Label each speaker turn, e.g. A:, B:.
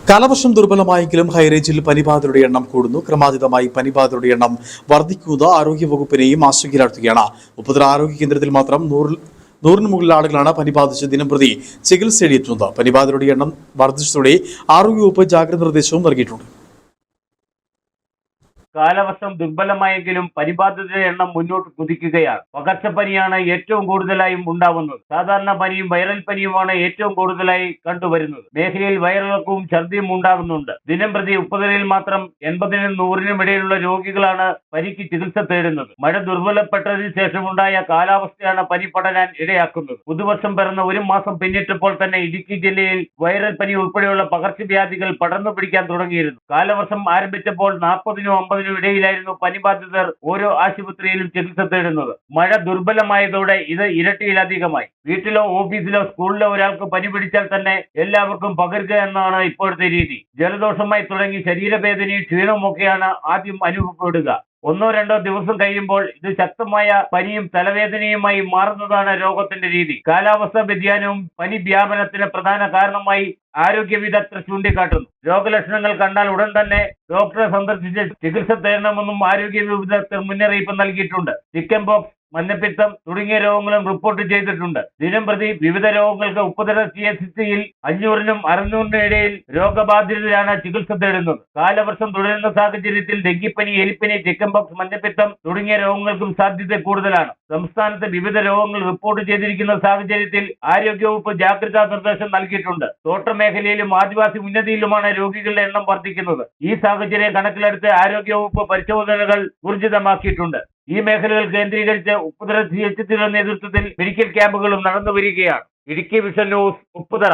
A: കാലവർഷം ദുർബലമായെങ്കിലും ഹൈറേഞ്ചിൽ പനിബാധിതരുടെ എണ്ണം കൂടുന്നു. ക്രമാതീതമായി പനിബാധിതരുടെ എണ്ണം വർദ്ധിക്കുന്നത് ആരോഗ്യവകുപ്പിനെയും ആശങ്കയിലാഴ്ത്തുകയാണ്. ഉപ്പുതറ ആരോഗ്യ കേന്ദ്രത്തിൽ മാത്രം നൂറിന് മുകളിൽ ആളുകളാണ് പനി ബാധിച്ച് ദിനംപ്രതി ചികിത്സയിലെത്തുന്നത്. പനിബാധിതരുടെ എണ്ണം വർദ്ധിച്ചതോടെ ആരോഗ്യവകുപ്പ് ജാഗ്രതാ നിർദ്ദേശവും നൽകിയിട്ടുണ്ട്.
B: കാലവർഷം ദുർബലമായെങ്കിലും പനിബാധിതരുടെ എണ്ണം മുന്നോട്ട് കുതിക്കുകയാണ്. പകർച്ചപ്പനിയാണ് ഏറ്റവും കൂടുതലായും ഉണ്ടാവുന്നത്. സാധാരണ പനിയും വൈറൽ പനിയുമാണ് ഏറ്റവും കൂടുതലായി കണ്ടുവരുന്നത്. മേഖലയിൽ വയറിളക്കവും ഛർദിയും ഉണ്ടാകുന്നുണ്ട്. ദിനംപ്രതി ഉപ്പുതറയിൽ മാത്രം 80-നും 100-നും ഇടയിലുള്ള രോഗികളാണ് പനിക്ക് ചികിത്സ തേടുന്നത്. മഴ ദുർബലപ്പെട്ടതിന് ശേഷമുണ്ടായ കാലാവസ്ഥയാണ് പനി പടരാൻ ഇടയാക്കുന്നത്. പുതുവർഷം പിറന്ന ഒരു മാസം പിന്നിട്ടപ്പോൾ തന്നെ ഇടുക്കി ജില്ലയിൽ വൈറൽ പനി ഉൾപ്പെടെയുള്ള പകർച്ചവ്യാധികൾ പടർന്നു പിടിക്കാൻ തുടങ്ങിയിരുന്നു. കാലവർഷം ആരംഭിച്ചപ്പോൾ 40-നും 50-നും ഇടയിലായിരുന്നു പനിബാധിതർ ഓരോ ആശുപത്രിയിലും ചികിത്സ തേടുന്നത്. മഴ ദുർബലമായതോടെ ഇത് ഇരട്ടിയിലധികമായി. വീട്ടിലോ ഓഫീസിലോ സ്കൂളിലോ ഒരാൾക്ക് പനി പിടിച്ചാൽ തന്നെ എല്ലാവർക്കും പകരുക എന്നാണ് ഇപ്പോഴത്തെ രീതി. ജലദോഷമായി തുടങ്ങി ശരീരവേദനയും ക്ഷീണവുമൊക്കെയാണ് ആദ്യം അനുഭവപ്പെടുക. 1-2 ദിവസം കഴിയുമ്പോൾ ഇത് ശക്തമായ പനിയും തലവേദനയുമായി മാറുന്നതാണ് രോഗത്തിന്റെ രീതി. കാലാവസ്ഥാ വ്യതിയാനവും പനി വ്യാപനത്തിന് പ്രധാന കാരണമായി ആരോഗ്യ വിദഗ്ധർ ചൂണ്ടിക്കാട്ടുന്നു. രോഗലക്ഷണങ്ങൾ കണ്ടാൽ ഉടൻ തന്നെ ഡോക്ടറെ സന്ദർശിച്ച് ചികിത്സ തേടണമെന്നും ആരോഗ്യ വിദഗ്ധർ മുന്നറിയിപ്പ് നൽകിയിട്ടുണ്ട്. ചിക്കൻ പോക്സ്, മഞ്ഞപ്പിത്തം തുടങ്ങിയ രോഗങ്ങളും റിപ്പോർട്ട് ചെയ്തിട്ടുണ്ട്. ദിനംപ്രതി വിവിധ രോഗങ്ങൾക്ക് ഉപ്പുതറ CHCയിൽ 500-നും 600-നും ഇടയിൽ രോഗബാധിതരാണ് ചികിത്സ തേടുന്നത്. കാലവർഷം തുടരുന്ന സാഹചര്യത്തിൽ ഡെങ്കിപ്പനി, എലിപ്പനി, ചിക്കൻ പോക്സ്, മഞ്ഞപ്പിത്തം തുടങ്ങിയ രോഗങ്ങൾക്കും സാധ്യത കൂടുതലാണ്. സംസ്ഥാനത്ത് വിവിധ രോഗങ്ങൾ റിപ്പോർട്ട് ചെയ്തിരിക്കുന്ന സാഹചര്യത്തിൽ ആരോഗ്യവകുപ്പ് ജാഗ്രതാ നിർദ്ദേശം നൽകിയിട്ടുണ്ട്. തോട്ടമേഖലയിലും ആദിവാസി ഉന്നതിയിലുമാണ് രോഗികളുടെ എണ്ണം വർദ്ധിക്കുന്നത്. ഈ സാഹചര്യം കണക്കിലെടുത്ത് ആരോഗ്യവകുപ്പ് പരിശോധനകൾ ഊർജിതമാക്കിയിട്ടുണ്ട്. ഈ മേഖലകൾ കേന്ദ്രീകരിച്ച് ഉപ്പുതറ CHCയുടെ നേതൃത്വത്തിൽ മെഡിക്കൽ ക്യാമ്പുകളും നടന്നുവരികയാണ്. Idukki vision news, Upputhara.